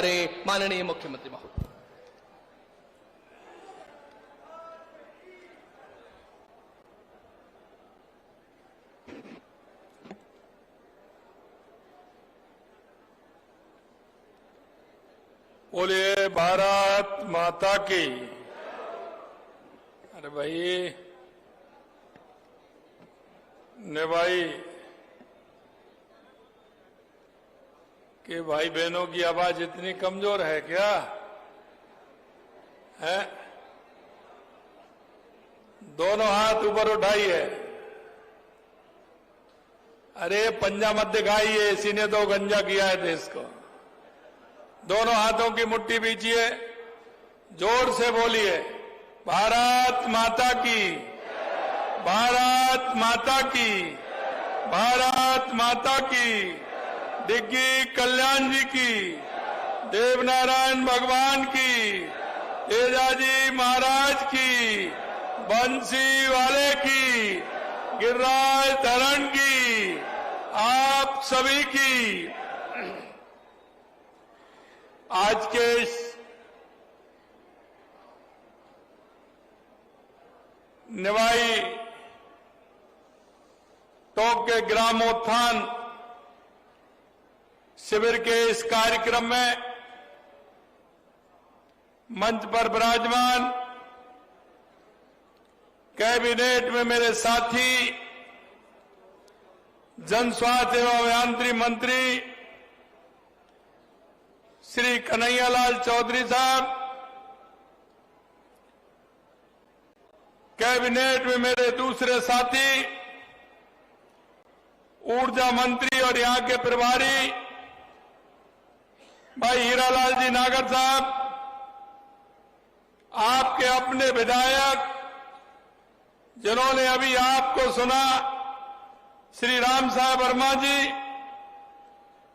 करें माननीय मुख्यमंत्री महोदय। बोलिए भारत माता की। अरे भाई निभाई कि भाई बहनों की आवाज इतनी कमजोर है क्या है? दोनों हाथ ऊपर उठाइए। अरे पंजा मत दिखाइए, इसी ने तो गंजा किया है देश को। दोनों हाथों की मुट्ठी बीचिए, जोर से बोलिए भारत माता की, भारत माता की, भारत माता की। डिग्गी कल्याण जी की, देवनारायण भगवान की, तेजाजी महाराज की, बंसी वाले की, गिरिराज धरण की, आप सभी की। आज के इस निवाई टोंक के ग्रामोत्थान शिविर के इस कार्यक्रम में मंच पर विराजमान कैबिनेट में मेरे साथी जन स्वास्थ्य एवं अभियांत्रिकी मंत्री श्री कन्हैयालाल चौधरी साहब, कैबिनेट में मेरे दूसरे साथी ऊर्जा मंत्री और यहां के प्रभारी भाई हीरालाल जी नागर साहब, आपके अपने विधायक जिन्होंने अभी आपको सुना, श्री राम साहब वर्मा जी,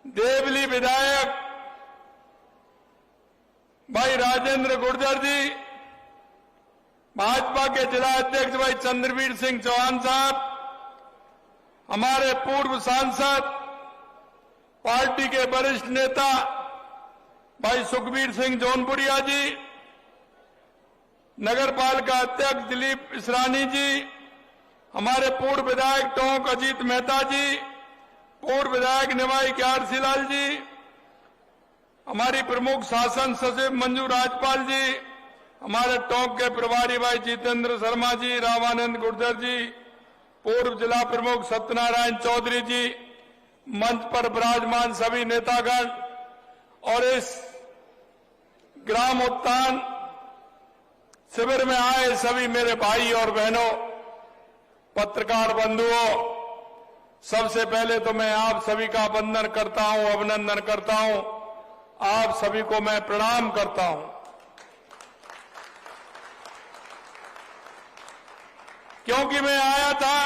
देवली विधायक भाई राजेंद्र गुर्जर जी, भाजपा के जिला अध्यक्ष भाई चंद्रवीर सिंह चौहान साहब, हमारे पूर्व सांसद पार्टी के वरिष्ठ नेता भाई सुखबीर सिंह जौनपुरिया जी, नगर पालिका अध्यक्ष दिलीप इसरानी जी, हमारे पूर्व विधायक टोंक अजीत मेहता जी, पूर्व विधायक निवाई क्यारसी लाल जी, हमारी प्रमुख शासन सचिव मंजू राजपाल जी, हमारे टोंक के प्रभारी भाई जितेंद्र शर्मा जी, रामानंद गुर्जर जी, पूर्व जिला प्रमुख सत्यनारायण चौधरी जी, मंच पर विराजमान सभी नेतागण और इस ग्राम उत्थान शिविर में आए सभी मेरे भाई और बहनों, पत्रकार बंधुओं, सबसे पहले तो मैं आप सभी का वंदन करता हूं, अभिनंदन करता हूं। आप सभी को मैं प्रणाम करता हूं। क्योंकि मैं आया था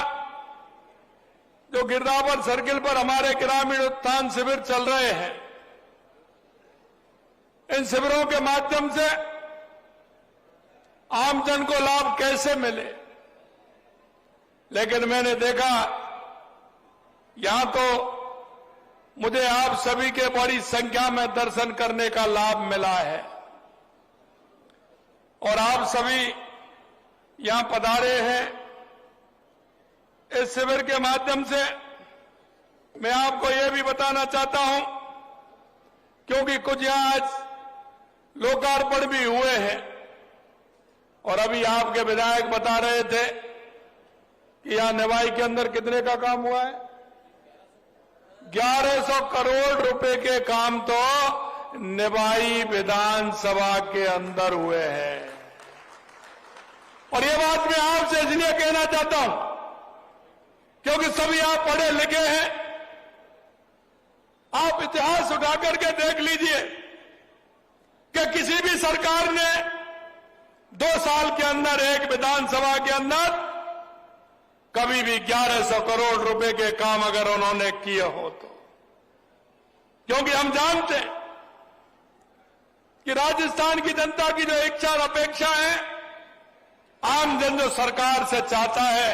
जो गिरदावर सर्किल पर हमारे ग्रामीण उत्थान शिविर चल रहे हैं, इन शिविरों के माध्यम से आमजन को लाभ कैसे मिले, लेकिन मैंने देखा यहां तो मुझे आप सभी के बड़ी संख्या में दर्शन करने का लाभ मिला है और आप सभी यहां पधारे हैं। इस शिविर के माध्यम से मैं आपको यह भी बताना चाहता हूं, क्योंकि कुछ यहां आज लोकार्पण भी हुए हैं और अभी आपके विधायक बता रहे थे कि यहां निवाई के अंदर कितने का काम हुआ है, 1100 करोड़ रुपए के काम तो निवाई विधानसभा के अंदर हुए हैं। और ये बात मैं आपसे इसलिए कहना चाहता हूं क्योंकि सभी आप पढ़े लिखे हैं। आप इतिहास उठा करके देख लीजिए कि किसी भी सरकार ने 2 साल के अंदर एक विधानसभा के अंदर कभी भी 1100 करोड़ रुपए के काम अगर उन्होंने किए हो तो, क्योंकि हम जानते हैं कि राजस्थान की जनता की जो इच्छा और अपेक्षा है, आम जन जो सरकार से चाहता है,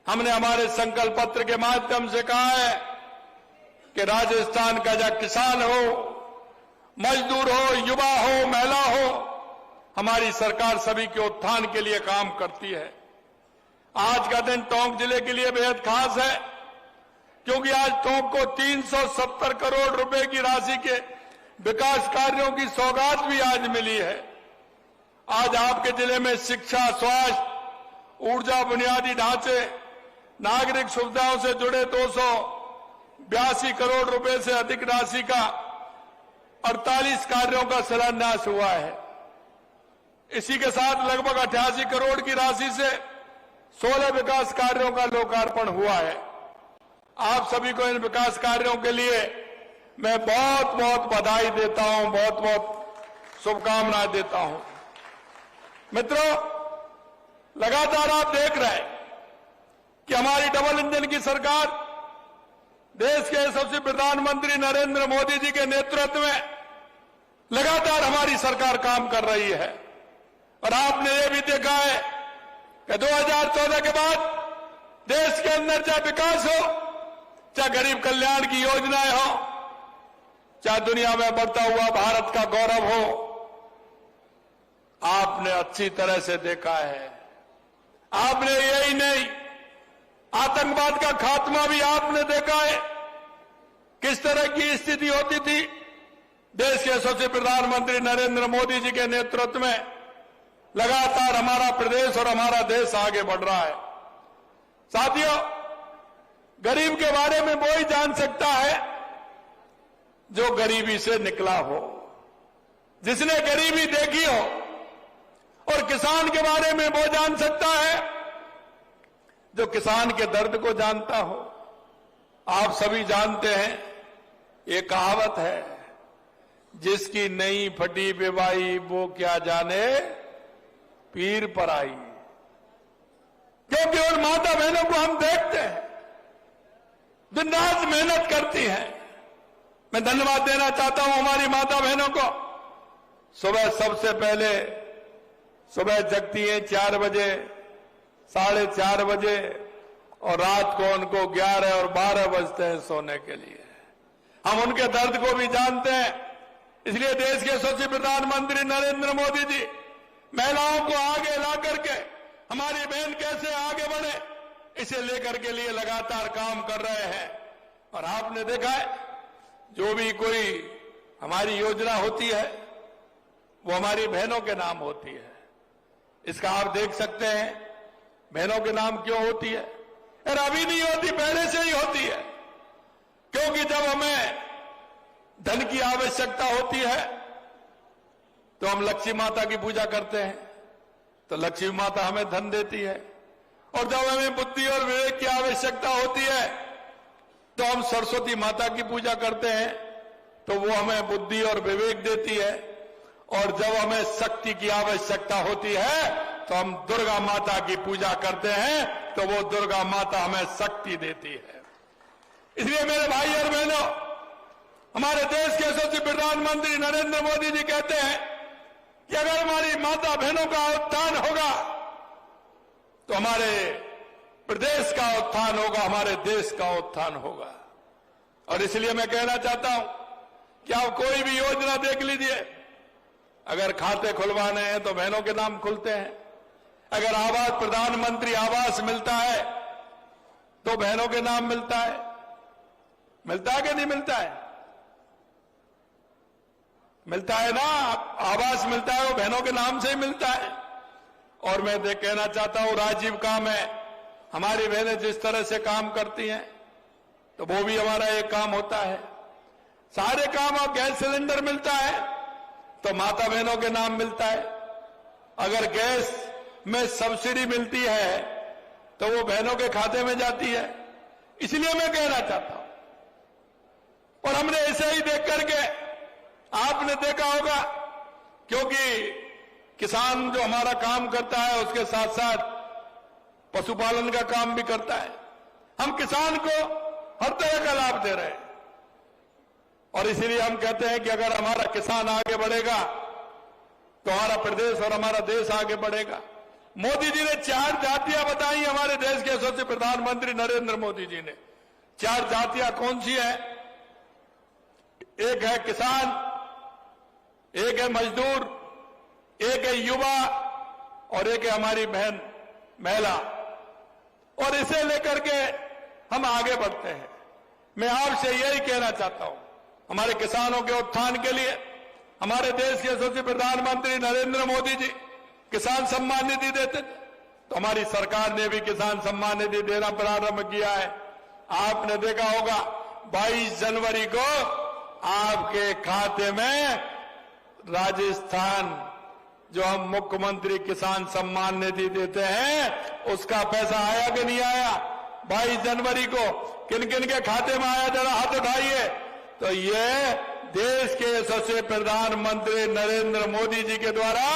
हमने हमारे संकल्प पत्र के माध्यम से कहा है कि राजस्थान का जो किसान हो मजदूर हो, युवा हो, महिला हो, हमारी सरकार सभी के उत्थान के लिए काम करती है। आज का दिन टोंक जिले के लिए बेहद खास है, क्योंकि आज टोंक को 370 करोड़ रुपए की राशि के विकास कार्यों की सौगात भी आज मिली है। आज आपके जिले में शिक्षा, स्वास्थ्य, ऊर्जा, बुनियादी ढांचे, नागरिक सुविधाओं से जुड़े 282 करोड़ रुपए से अधिक राशि का 48 कार्यों का शिलान्यास हुआ है। इसी के साथ लगभग 88 करोड़ की राशि से 16 विकास कार्यों का लोकार्पण हुआ है। आप सभी को इन विकास कार्यों के लिए मैं बहुत बहुत बधाई देता हूं, बहुत बहुत शुभकामनाएं देता हूं। मित्रों, लगातार आप देख रहे हैं कि हमारी डबल इंजन की सरकार देश के यशस्वी प्रधानमंत्री नरेंद्र मोदी जी के नेतृत्व में लगातार हमारी सरकार काम कर रही है। और आपने ये भी देखा है कि 2014 के बाद देश के अंदर चाहे विकास हो, चाहे गरीब कल्याण की योजनाएं हो, चाहे दुनिया में बढ़ता हुआ भारत का गौरव हो, आपने अच्छी तरह से देखा है। आपने यही नहीं, आतंकवाद का खात्मा भी आपने देखा है। किस तरह की स्थिति होती थी, देश के यशस्वी प्रधानमंत्री नरेंद्र मोदी जी के नेतृत्व में लगातार हमारा प्रदेश और हमारा देश आगे बढ़ रहा है। साथियों, गरीब के बारे में वो ही जान सकता है जो गरीबी से निकला हो, जिसने गरीबी देखी हो। और किसान के बारे में वो जान सकता है जो किसान के दर्द को जानता हो। आप सभी जानते हैं, ये कहावत है, जिसकी नई फटी बेवाई वो क्या जाने पीर पर आई। क्योंकि उन माता बहनों को हम देखते हैं, दिन रात मेहनत करती हैं। मैं धन्यवाद देना चाहता हूं हमारी माता बहनों को। सुबह सबसे पहले सुबह जगती हैं 4 बजे, 4:30 बजे, और रात को उनको 11 और 12 बजते हैं सोने के लिए। हम उनके दर्द को भी जानते हैं। इसलिए देश के यशस्वी प्रधानमंत्री नरेंद्र मोदी जी महिलाओं को आगे ला करके हमारी बहन कैसे आगे बढ़े, इसे लेकर के लिए लगातार काम कर रहे हैं। और आपने देखा है, जो भी कोई हमारी योजना होती है वो हमारी बहनों के नाम होती है। इसका आप देख सकते हैं, बहनों के नाम क्यों होती है। और अभी नहीं होती, पहले से ही होती है। क्योंकि जब हमें धन की आवश्यकता होती है तो हम लक्ष्मी माता की पूजा करते हैं, तो लक्ष्मी माता हमें धन देती है। और जब हमें बुद्धि और विवेक की आवश्यकता होती है तो हम सरस्वती माता की पूजा करते हैं, तो वो हमें बुद्धि और विवेक देती है। और जब हमें शक्ति की आवश्यकता होती है तो हम दुर्गा माता की पूजा करते हैं, तो वो दुर्गा माता हमें शक्ति देती है। इसलिए मेरे भाई और बहनों, हमारे देश के यशस्वी प्रधानमंत्री नरेंद्र मोदी जी कहते हैं कि अगर हमारी माता बहनों का उत्थान होगा तो हमारे प्रदेश का उत्थान होगा, हमारे देश का उत्थान होगा। और इसलिए मैं कहना चाहता हूं कि आप कोई भी योजना देख लीजिए, अगर खाते खुलवाने हैं तो बहनों के नाम खुलते हैं। अगर आवास, प्रधानमंत्री आवास मिलता है तो बहनों के नाम मिलता है। मिलता है कि नहीं मिलता है? मिलता है ना, आवास मिलता है, वो बहनों के नाम से ही मिलता है। और मैं कहना चाहता हूं, राजीव काम है, हमारी बहनें जिस तरह से काम करती हैं तो वो भी हमारा एक काम होता है। सारे काम, अब गैस सिलेंडर मिलता है तो माता बहनों के नाम मिलता है। अगर गैस में सब्सिडी मिलती है तो वो बहनों के खाते में जाती है। इसलिए मैं कहना चाहता हूं, और हमने ऐसे ही देख करके, आपने देखा होगा, क्योंकि किसान जो हमारा काम करता है उसके साथ साथ पशुपालन का काम भी करता है। हम किसान को हर तरह का लाभ दे रहे हैं। और इसीलिए हम कहते हैं कि अगर हमारा किसान आगे बढ़ेगा तो हमारा प्रदेश और हमारा देश आगे बढ़ेगा। मोदी जी ने 4 जातियां बताई, हमारे देश के यशस्वी प्रधानमंत्री नरेंद्र मोदी जी ने। 4 जातियां कौन सी है? एक है किसान, एक है मजदूर, एक है युवा और एक है हमारी बहन महिला। और इसे लेकर के हम आगे बढ़ते हैं। मैं आपसे यही कहना चाहता हूं, हमारे किसानों के उत्थान के लिए हमारे देश के यशस्वी प्रधानमंत्री नरेंद्र मोदी जी किसान सम्मान निधि देते थे, तो हमारी सरकार ने भी किसान सम्मान निधि देना प्रारंभ किया है। आपने देखा होगा 22 जनवरी को आपके खाते में राजस्थान जो हम मुख्यमंत्री किसान सम्मान निधि देते हैं उसका पैसा आया कि नहीं आया? 22 जनवरी को किन किन के खाते में आया, जरा हाथ उठाइए। तो ये देश के यशस्वी प्रधानमंत्री नरेंद्र मोदी जी के द्वारा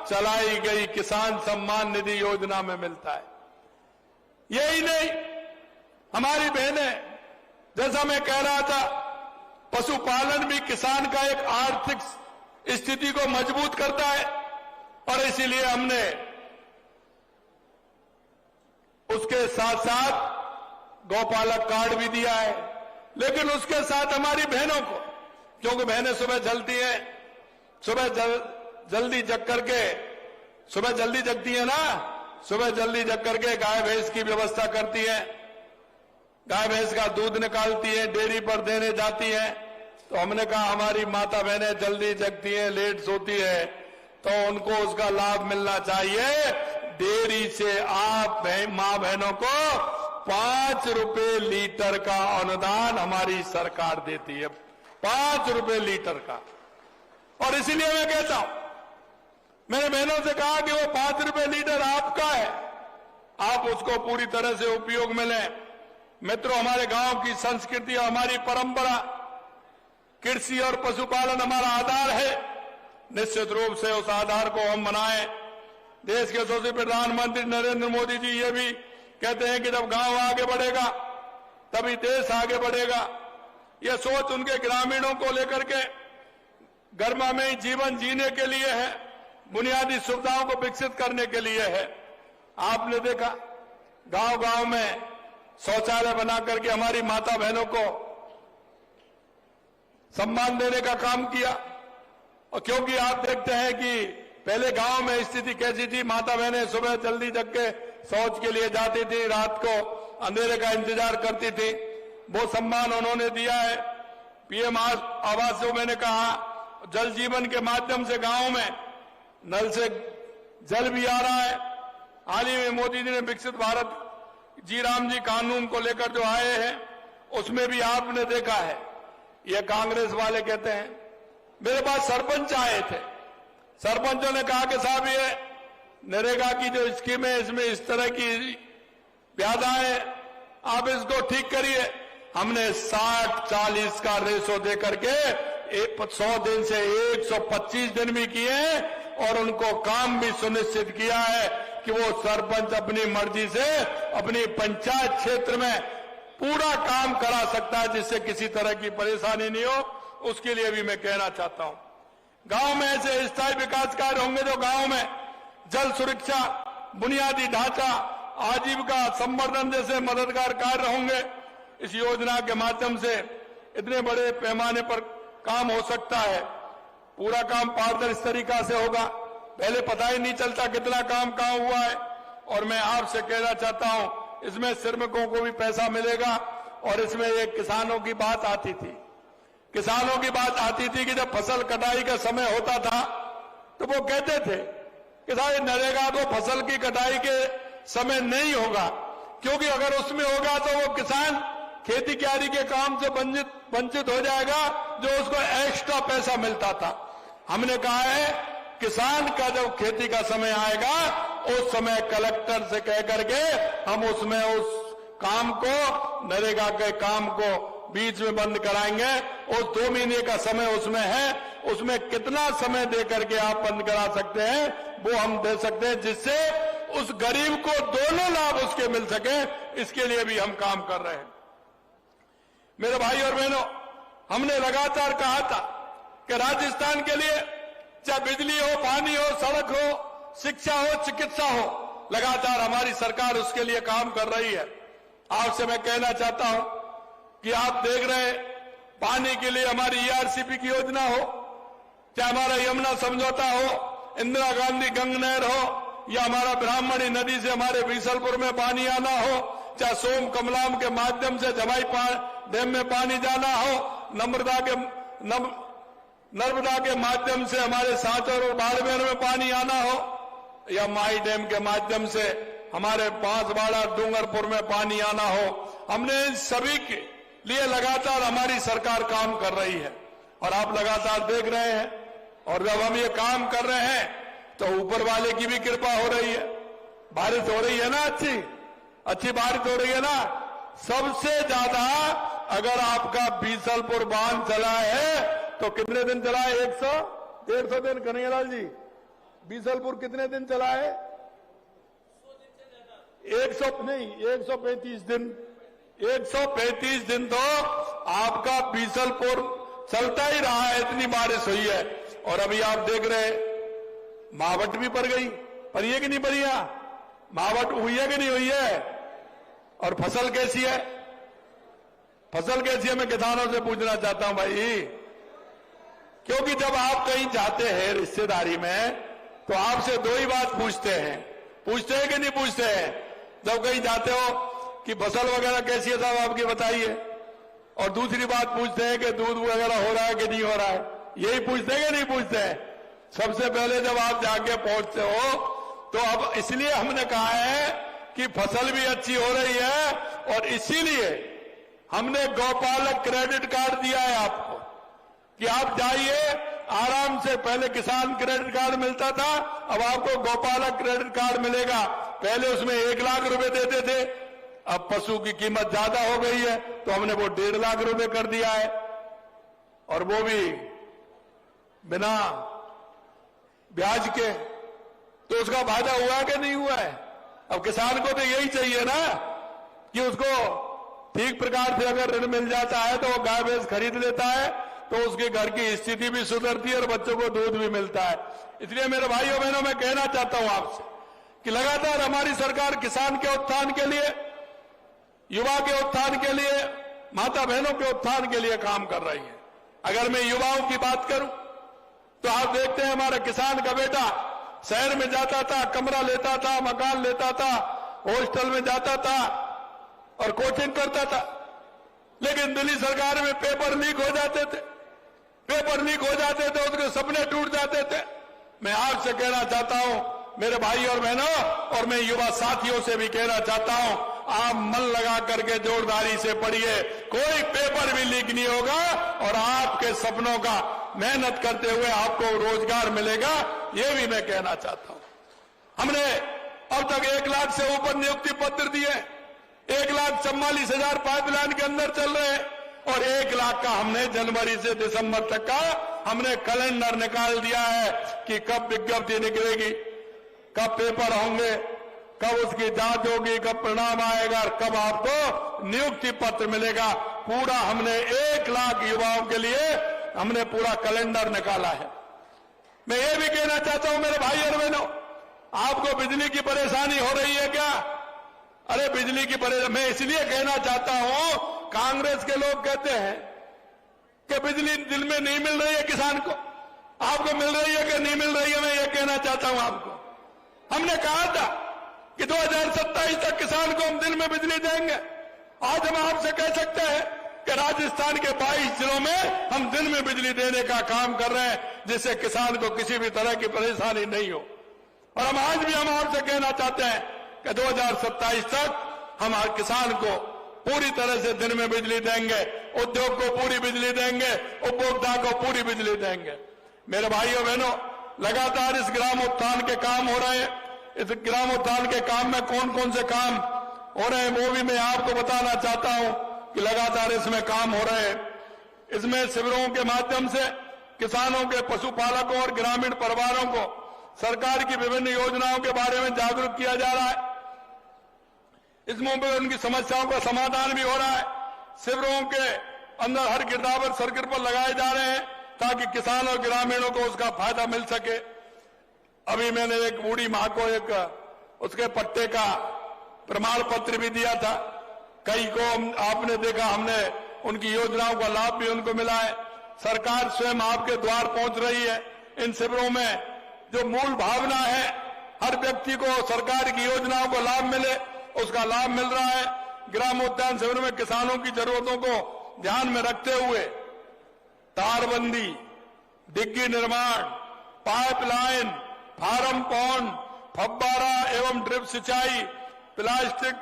चलाई गई किसान सम्मान निधि योजना में मिलता है। यही नहीं, हमारी बहनें, जैसा मैं कह रहा था, पशुपालन भी किसान का एक आर्थिक स्थिति को मजबूत करता है और इसीलिए हमने उसके साथ साथ गौपालक कार्ड भी दिया है। लेकिन उसके साथ हमारी बहनों को, क्योंकि बहनें सुबह जलती हैं, सुबह जल्दी जग करके, सुबह जल्दी जगती है ना, सुबह जल्दी जग करके गाय भैंस की व्यवस्था करती है, गाय भैंस का दूध निकालती है, डेयरी पर देने जाती है। तो हमने कहा हमारी माता बहनें जल्दी जगती हैं, लेट सोती है, तो उनको उसका लाभ मिलना चाहिए। डेयरी से आप मां बहनों को 5 रुपए लीटर का अनुदान हमारी सरकार देती है, 5 रुपए लीटर का। और इसीलिए मैं कहता हूं, मैंने बहनों से कहा कि वो 5 रुपए लीटर आपका है, आप उसको पूरी तरह से उपयोग में लें। मित्रों, हमारे गांव की संस्कृति और हमारी परंपरा, कृषि और पशुपालन हमारा आधार है। निश्चित रूप से उस आधार को हम बनाएं। देश के यशस्वी प्रधानमंत्री नरेंद्र मोदी जी ये भी कहते हैं कि जब गांव आगे बढ़ेगा तभी देश आगे बढ़ेगा। यह सोच उनके ग्रामीणों को लेकर के गर्मामय जीवन जीने के लिए है, बुनियादी सुविधाओं को विकसित करने के लिए है। आपने देखा गांव गांव में शौचालय बना करके हमारी माता बहनों को सम्मान देने का काम किया। और क्योंकि आप देखते हैं कि पहले गांव में स्थिति कैसी थी, माता बहनें सुबह जल्दी जग के शौच के लिए जाती थी, रात को अंधेरे का इंतजार करती थी, वो सम्मान उन्होंने दिया है। पीएम आवास जो मैंने कहा, जल जीवन के माध्यम से गांव में नल से जल भी आ रहा है। हाल ही में मोदी जी ने विकसित भारत जी राम जी कानून को लेकर जो आए हैं उसमें भी आपने देखा है, ये कांग्रेस वाले कहते हैं। मेरे पास सरपंच आए थे, सरपंचों ने कहा कि साहब ये नरेगा की जो स्कीम है इसमें इस तरह की व्याधा है, आप इसको ठीक करिए। हमने 60-40 का रेशो दे करके 100 दिन से 125 दिन भी किए और उनको काम भी सुनिश्चित किया है कि वो सरपंच अपनी मर्जी से अपनी पंचायत क्षेत्र में पूरा काम करा सकता है, जिससे किसी तरह की परेशानी नहीं हो। उसके लिए भी मैं कहना चाहता हूं, गांव में ऐसे स्थायी विकास कार्य होंगे जो गांव में जल सुरक्षा, बुनियादी ढांचा, आजीविका संवर्धन जैसे मददगार कार्य होंगे। इस योजना के माध्यम से इतने बड़े पैमाने पर काम हो सकता है। पूरा काम पारदर्शी तरीका से होगा, पहले पता ही नहीं चलता कितना काम कहां हुआ है। और मैं आपसे कहना चाहता हूं, इसमें श्रमिकों को भी पैसा मिलेगा। और इसमें एक किसानों की बात आती थी, किसानों की बात आती थी कि जब फसल कटाई का समय होता था तो वो कहते थे कि साहब नरेगा तो फसल की कटाई के समय नहीं होगा, क्योंकि अगर उसमें होगा तो वो किसान खेती क्यारी के काम से वंचित हो जाएगा, जो उसको एक्स्ट्रा पैसा मिलता था। हमने कहा है किसान का जब खेती का समय आएगा उस समय कलेक्टर से कह करके हम उसमें उस काम को, नरेगा के काम को बीच में बंद कराएंगे। उस 2 महीने का समय उसमें है, उसमें कितना समय दे करके आप बंद करा सकते हैं वो हम दे सकते हैं, जिससे उस गरीब को दोनों लाभ उसके मिल सके। इसके लिए भी हम काम कर रहे हैं। मेरे भाई और बहनों, हमने लगातार कहा था कि राजस्थान के लिए चाहे बिजली हो, पानी हो, सड़क हो, शिक्षा हो, चिकित्सा हो, लगातार हमारी सरकार उसके लिए काम कर रही है। आपसे मैं कहना चाहता हूं कि आप देख रहे हैं पानी के लिए हमारी ईआरसीपी की योजना हो, चाहे हमारा यमुना समझौता हो, इंदिरा गांधी गंग नहर हो, या हमारा ब्राह्मणी नदी से हमारे बीसलपुर में पानी आना हो, चाहे सोम कमलाम के माध्यम से जमाई डैम में पानी जाना हो, नर्मदा के माध्यम से हमारे सांचौर और बाड़मेर में पानी आना हो, या माई डैम के माध्यम से हमारे बांसवाड़ा डूंगरपुर में पानी आना हो, हमने इन सभी के लिए लगातार हमारी सरकार काम कर रही है और आप लगातार देख रहे हैं। और जब हम ये काम कर रहे हैं तो ऊपर वाले की भी कृपा हो रही है, बारिश हो रही है ना, अच्छी बारिश हो रही है ना। सबसे ज्यादा अगर आपका बीसलपुर बांध चला है तो कितने दिन चला है? 100-150 दिन। कन्हैयालाल जी, बीसलपुर कितने दिन चला है? 135 दिन। 135 दिन तो आपका बीसलपुर चलता ही रहा है, इतनी बारिश हुई है। और अभी आप देख रहे मावट भी पड़ गई, पड़ी है कि नहीं पड़ी? मावट हुई है कि नहीं हुई है? और फसल कैसी है? फसल कैसी है मैं किसानों से पूछना चाहता हूं भाई, क्योंकि जब आप कहीं जाते हैं रिश्तेदारी में तो आपसे दो ही बात पूछते हैं कि नहीं पूछते हैं? जब कहीं जाते हो कि फसल वगैरह कैसी है साहब आपकी बताइए, और दूसरी बात पूछते हैं कि दूध वगैरह हो रहा है कि नहीं हो रहा है, यही पूछते हैं कि नहीं पूछते हैं? सबसे पहले जब आप जाके पहुंचते हो तो अब इसलिए हमने कहा है कि फसल भी अच्छी हो रही है और इसीलिए हमने गौपालक क्रेडिट कार्ड दिया है आपको कि आप जाइए आराम से। पहले किसान क्रेडिट कार्ड मिलता था, अब आपको गौपालक क्रेडिट कार्ड मिलेगा। पहले उसमें 1 लाख रुपए देते थे, अब पशु की कीमत ज्यादा हो गई है तो हमने वो 1.5 लाख रुपए कर दिया है, और वो भी बिना ब्याज के। तो उसका फायदा हुआ है कि नहीं हुआ है? अब किसान को तो यही चाहिए ना कि उसको ठीक प्रकार से अगर ऋण मिल जाता है तो वो गाय भैंस खरीद लेता है तो उसके घर की स्थिति भी सुधरती है और बच्चों को दूध भी मिलता है। इसलिए मेरे भाइयों बहनों, मैं कहना चाहता हूं आपसे कि लगातार हमारी सरकार किसान के उत्थान के लिए, युवा के उत्थान के लिए, माता बहनों के उत्थान के लिए काम कर रही है। अगर मैं युवाओं की बात करूं तो आप देखते हैं हमारा किसान का बेटा शहर में जाता था, कमरा लेता था, मकान लेता था, हॉस्टल में जाता था और कोचिंग करता था, लेकिन दिल्ली सरकार में पेपर लीक हो जाते थे, उसके सपने टूट जाते थे। मैं आपसे कहना चाहता हूं मेरे भाई और बहनों, और मैं युवा साथियों से भी कहना चाहता हूं, आप मन लगा करके जोरदारी से पढ़िए, कोई पेपर भी लीक नहीं होगा और आपके सपनों का मेहनत करते हुए आपको रोजगार मिलेगा, ये भी मैं कहना चाहता हूं। हमने अब तक 1 लाख से ऊपर नियुक्ति पत्र दिए, 1,44,000 पाइपलाइन के अंदर चल रहे हैं, और 1 लाख का हमने जनवरी से दिसंबर तक का हमने कैलेंडर निकाल दिया है कि कब विज्ञप्ति निकलेगी, कब पेपर होंगे, कब उसकी जांच होगी, कब परिणाम आएगा और कब आपको नियुक्ति पत्र मिलेगा। पूरा हमने 1 लाख युवाओं के लिए हमने पूरा कैलेंडर निकाला है। मैं ये भी कहना चाहता हूं मेरे भाई और बहनों, आपको बिजली की परेशानी हो रही है क्या? अरे बिजली की परेशानी मैं इसलिए कहना चाहता हूं, कांग्रेस के लोग कहते हैं कि बिजली दिल में नहीं मिल रही है किसान को, आपको मिल रही है कि नहीं मिल रही है? मैं ये कहना चाहता हूं आपको, हमने कहा था कि 2027 तक किसान को हम दिन में बिजली देंगे। आज हम आपसे कह सकते हैं कि राजस्थान के 22 जिलों में हम दिन में बिजली देने का काम कर रहे हैं, जिससे किसान को किसी भी तरह की परेशानी नहीं हो। और हम आज भी हम आपसे कहना चाहते हैं कि 2027 तक हम हर किसान को पूरी तरह से दिन में बिजली देंगे, उद्योग को पूरी बिजली देंगे, उपभोक्ता को पूरी बिजली देंगे। मेरे भाइयों बहनों, लगातार इस ग्राम उत्थान के काम हो रहे हैं। इस ग्राम उत्थान के काम में कौन कौन से काम हो रहे हैं वो भी मैं आपको बताना चाहता हूं कि लगातार इसमें काम हो रहे हैं। इसमें शिविरों के माध्यम से किसानों के, पशुपालकों और ग्रामीण परिवारों को सरकार की विभिन्न योजनाओं के बारे में जागरूक किया जा रहा है। इसमें उनकी समस्याओं का समाधान भी हो रहा है। शिविरों के अंदर हर गिरदावर सर्किट पर लगाए जा रहे हैं ताकि किसान और ग्रामीणों को उसका फायदा मिल सके। अभी मैंने एक बूढ़ी मां को एक उसके पट्टे का प्रमाण पत्र भी दिया था। कई को आपने देखा, हमने उनकी योजनाओं का लाभ भी उनको मिला है। सरकार स्वयं आपके द्वार पहुंच रही है। इन शिविरों में जो मूल भावना है, हर व्यक्ति को सरकार की योजनाओं को लाभ मिले, उसका लाभ मिल रहा है। ग्रामोद्यान शिविर में किसानों की जरूरतों को ध्यान में रखते हुए तारबंदी, डिग्गी निर्माण, पाइपलाइन, फार्म पॉन्ड, फव्वारा एवं ड्रिप सिंचाई, प्लास्टिक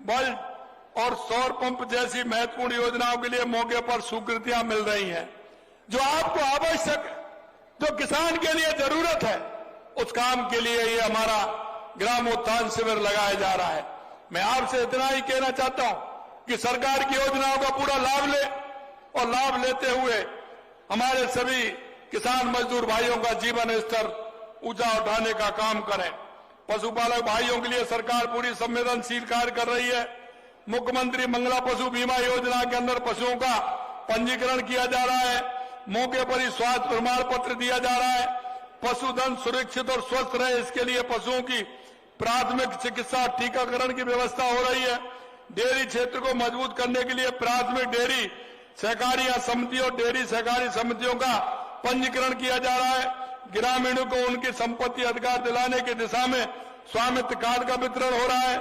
बल्ब और सौर पंप जैसी महत्वपूर्ण योजनाओं के लिए मौके पर स्वीकृतियां मिल रही हैं। जो आपको आवश्यक, जो किसान के लिए जरूरत है, उस काम के लिए ये हमारा ग्रामोत्थान शिविर लगाया जा रहा है। मैं आपसे इतना ही कहना चाहता हूं कि सरकार की योजनाओं का पूरा लाभ ले और लाभ लेते हुए हमारे सभी किसान मजदूर भाइयों का जीवन स्तर ऊंचा उठाने का काम करें। पशुपालक भाइयों के लिए सरकार पूरी संवेदनशील कार्य कर रही है। मुख्यमंत्री मंगला पशु बीमा योजना के अंदर पशुओं का पंजीकरण किया जा रहा है। मौके पर ही स्वास्थ्य प्रमाण पत्र दिया जा रहा है। पशुधन सुरक्षित और स्वस्थ रहे, इसके लिए पशुओं की प्राथमिक चिकित्सा टीकाकरण की व्यवस्था हो रही है। डेयरी क्षेत्र को मजबूत करने के लिए प्राथमिक डेयरी सहकारी समिति और डेयरी सहकारी समितियों का पंजीकरण किया जा रहा है। ग्रामीणों को उनकी संपत्ति अधिकार दिलाने की दिशा में स्वामित्व कार्ड का वितरण हो रहा है।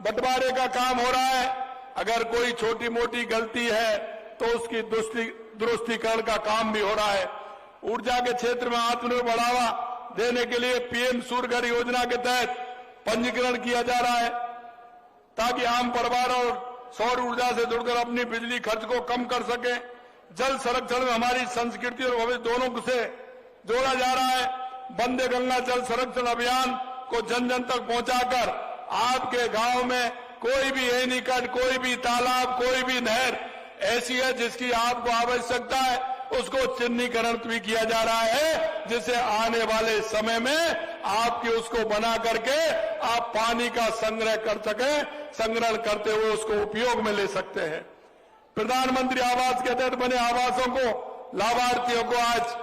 बंटवारे का काम हो रहा है। अगर कोई छोटी मोटी गलती है तो उसकी दुरुस्तीकरण का काम भी हो रहा है। ऊर्जा के क्षेत्र में आत्मनिर्भर बढ़ावा देने के लिए पीएम सूर्य घर योजना के तहत पंजीकरण किया जा रहा है, ताकि आम परिवार और सौर ऊर्जा से जुड़कर अपनी बिजली खर्च को कम कर सके। जल संरक्षण में हमारी संस्कृति और भविष्य दोनों से जोड़ा जा रहा है। वंदे गंगा जल संरक्षण अभियान को जन जन तक पहुंचाकर आपके गांव में कोई भी एनीकट, कोई भी तालाब, कोई भी नहर ऐसी है जिसकी आपको आवश्यकता है, उसको चिन्हीकरण भी किया जा रहा है, जिससे आने वाले समय में आपकी उसको बना करके आप पानी का संग्रह कर सकें, संग्रहण करते हुए उसको उपयोग में ले सकते हैं। प्रधानमंत्री आवास के तहत बने आवासों को लाभार्थियों को आज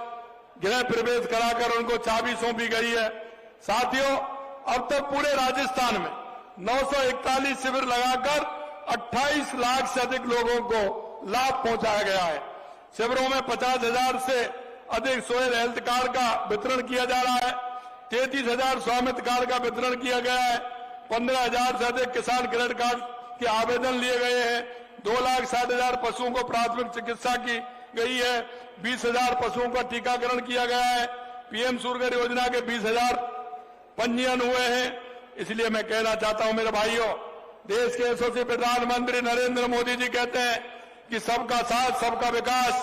गृह प्रवेश कराकर उनको चाबी सौंपी गई है। साथियों, अब तक पूरे राजस्थान में 941 शिविर लगाकर 28 लाख से अधिक लोगों को लाभ पहुंचाया गया है। शिविरों में 50,000 से अधिक सोयल हेल्थ कार्ड का वितरण किया जा रहा है। 33,000 स्वामित्व कार्ड का वितरण किया गया है। 15,000 से अधिक किसान क्रेडिट कार्ड के आवेदन लिए गए हैं। 2,60,000 पशुओं को प्राथमिक चिकित्सा की गई है। 20,000 पशुओं का टीकाकरण किया गया है। पीएम सूर्य घर योजना के 20,000 पंजीयन हुए हैं। इसलिए मैं कहना चाहता हूं मेरे भाइयों, देश के यशस्वी प्रधानमंत्री नरेंद्र मोदी जी कहते हैं कि सबका साथ, सबका विकास,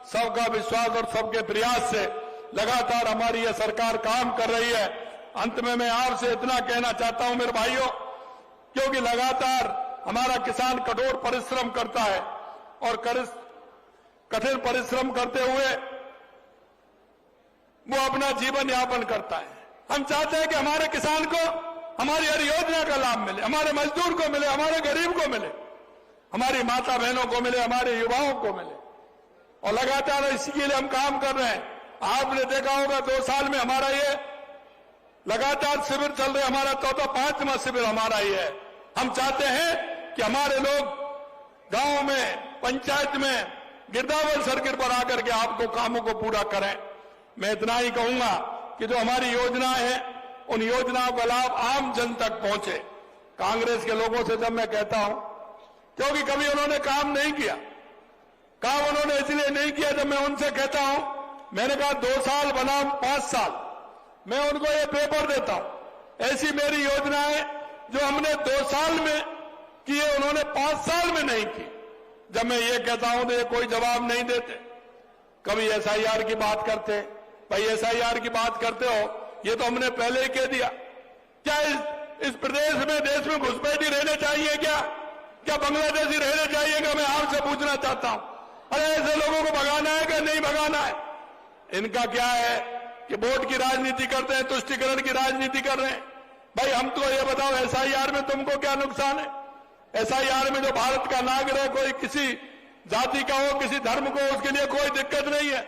सबका विश्वास और सबके प्रयास से लगातार हमारी यह सरकार काम कर रही है। अंत में मैं आपसे इतना कहना चाहता हूं मेरे भाइयों, क्योंकि लगातार हमारा किसान कठोर परिश्रम करता है और कठिन परिश्रम करते हुए वो अपना जीवन यापन करता है। हम चाहते हैं कि हमारे किसान को हमारी हर योजना का लाभ मिले, हमारे मजदूर को मिले, हमारे गरीब को मिले, हमारी माता बहनों को मिले, हमारे युवाओं को मिले, और लगातार इसी के लिए हम काम कर रहे हैं। आपने देखा होगा 2 साल में हमारा ये लगातार शिविर चल रहे, हमारा 5वां शिविर हमारा ही है। हम चाहते हैं कि हमारे लोग गांव में, पंचायत में, गिरदावर सर्किट पर आकर के आपको कामों को पूरा करें। मैं इतना ही कहूंगा कि जो हमारी योजनाएं हैं, उन योजनाओं का लाभ आम जन तक पहुंचे। कांग्रेस के लोगों से जब मैं कहता हूं, क्योंकि कभी उन्होंने काम नहीं किया, काम उन्होंने इसलिए नहीं किया, जब मैं उनसे कहता हूं, मैंने कहा 2 साल बनाम 5 साल, मैं उनको ये पेपर देता हूं। ऐसी मेरी योजनाएं जो हमने 2 साल में की है, उन्होंने 5 साल में नहीं की। जब मैं ये कहता हूं तो ये कोई जवाब नहीं देते। कभी एसआईआर की बात करते, भाई एसआईआर की बात करते हो, ये तो हमने पहले ही कह दिया। क्या इस प्रदेश में, देश में घुसपैठी रहने चाहिए क्या बांग्लादेशी रहने चाहिए? क्या मैं आपसे पूछना चाहता हूं। अरे ऐसे लोगों को भगाना है कि नहीं भगाना है? इनका क्या है कि वोट की राजनीति करते हैं, तुष्टीकरण की राजनीति कर रहे हैं। भाई हम तो ये बताओ, एसआईआर में तुमको क्या नुकसान है? एसआईआर में जो भारत का नागरिक है, कोई किसी जाति का हो, किसी धर्म को, उसके लिए कोई दिक्कत नहीं है।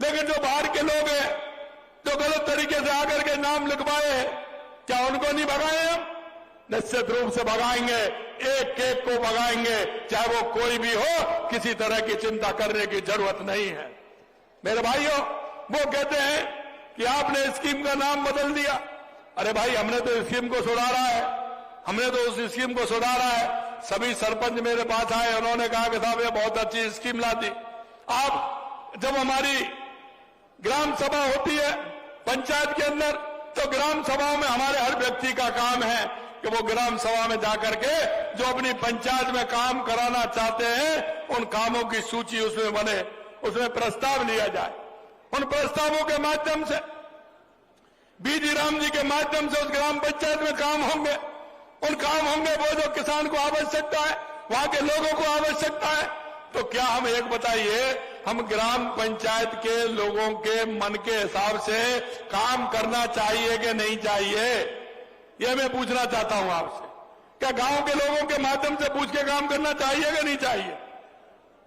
लेकिन जो बाहर के लोग हैं, जो गलत तरीके से आकर के नाम लिखवाए हैं, क्या उनको नहीं भगाए? हम निश्चित रूप से भगाएंगे, एक एक को भगाएंगे, चाहे वो कोई भी हो। किसी तरह की चिंता करने की जरूरत नहीं है। मेरे भाइयों, वो कहते हैं कि आपने स्कीम का नाम बदल दिया। अरे भाई, हमने तो स्कीम को सुधारा है, हमने तो उस स्कीम को सुधारा है। सभी सरपंच मेरे पास आए, उन्होंने कहा कि साहब ये बहुत अच्छी स्कीम ला दी। आप जब हमारी ग्राम सभा होती है पंचायत के अंदर, तो ग्राम सभा में हमारे हर व्यक्ति का काम है कि वो ग्राम सभा में जाकर के जो अपनी पंचायत में काम कराना चाहते हैं, उन कामों की सूची उसमें बने, उसमें प्रस्ताव लिया जाए। उन प्रस्तावों के माध्यम से, बीजी राम जी के माध्यम से उस ग्राम पंचायत में काम होंगे। उन काम होंगे वो जो किसान को आवश्यकता है, वहां के लोगों को आवश्यकता है। तो क्या हम एक बताइए, हम ग्राम पंचायत के लोगों के मन के हिसाब से काम करना चाहिए कि नहीं चाहिए, यह मैं पूछना चाहता हूं आपसे। क्या गांव के लोगों के माध्यम से पूछ के काम करना चाहिए कि नहीं चाहिए?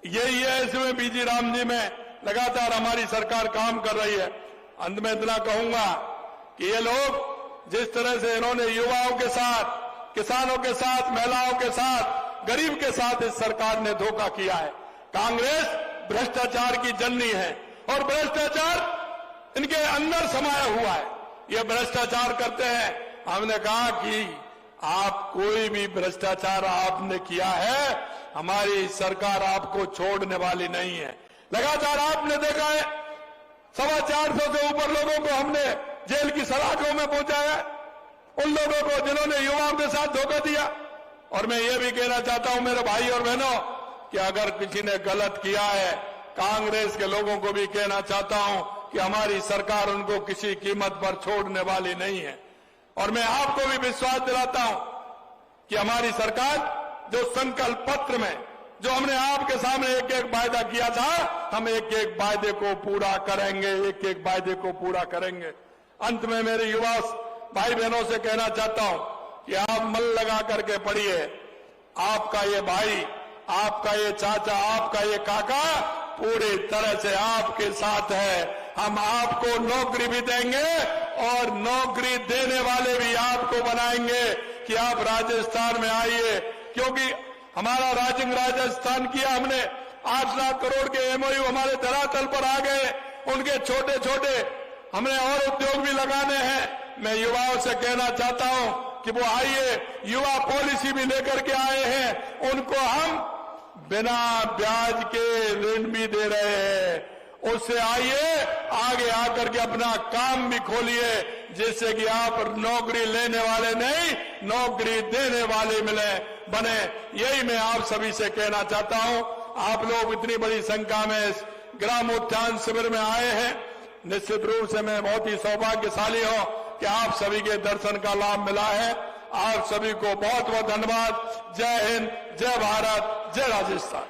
यही है, इसमें बीजी राम जी में लगातार हमारी सरकार काम कर रही है। अंत में इतना कहूंगा कि ये लोग जिस तरह से इन्होंने युवाओं के साथ, किसानों के साथ, महिलाओं के साथ, गरीब के साथ इस सरकार ने धोखा किया है। कांग्रेस भ्रष्टाचार की जननी है और भ्रष्टाचार इनके अंदर समाया हुआ है। ये भ्रष्टाचार करते हैं। हमने कहा कि आप कोई भी भ्रष्टाचार आपने किया है, हमारी सरकार आपको छोड़ने वाली नहीं है। लगातार आपने देखा है 450 से ऊपर लोगों को हमने जेल की सलाखों में पहुंचाया, उन लोगों को जिन्होंने युवाओं के साथ धोखा दिया। और मैं ये भी कहना चाहता हूं मेरे भाई और बहनों कि अगर किसी ने गलत किया है, कांग्रेस के लोगों को भी कहना चाहता हूं कि हमारी सरकार उनको किसी कीमत पर छोड़ने वाली नहीं है। और मैं आपको भी विश्वास दिलाता हूं कि हमारी सरकार जो संकल्प पत्र में जो हमने आपके सामने एक एक वायदा किया था, हम एक एक वायदे को पूरा करेंगे, एक एक वायदे को पूरा करेंगे। अंत में मेरे युवा भाई बहनों से कहना चाहता हूं कि आप मन लगा करके पढ़िए। आपका ये भाई, आपका ये चाचा, आपका ये काका पूरी तरह से आपके साथ है। हम आपको नौकरी भी देंगे और नौकरी देने वाले भी आपको बनाएंगे कि आप राजस्थान में आइए। क्योंकि हमारा राजस्थान किया हमने, 8 लाख करोड़ के एमओयू हमारे धरातल पर आ गए। उनके छोटे छोटे हमने और उद्योग भी लगाने हैं। मैं युवाओं से कहना चाहता हूं कि वो आइए, युवा पॉलिसी भी लेकर के आए हैं, उनको हम बिना ब्याज के ऋण भी दे रहे हैं। उससे आइए, आगे आकर के अपना काम भी खोलिए, जिससे कि आप नौकरी लेने वाले नहीं, नौकरी देने वाले बने। यही मैं आप सभी से कहना चाहता हूं। आप लोग इतनी बड़ी संख्या में इस ग्रामोत्थान शिविर में आए हैं, निश्चित रूप से मैं बहुत ही सौभाग्यशाली हूं कि आप सभी के दर्शन का लाभ मिला है। आप सभी को बहुत बहुत धन्यवाद। जय हिंद, जय भारत, जय राजस्थान।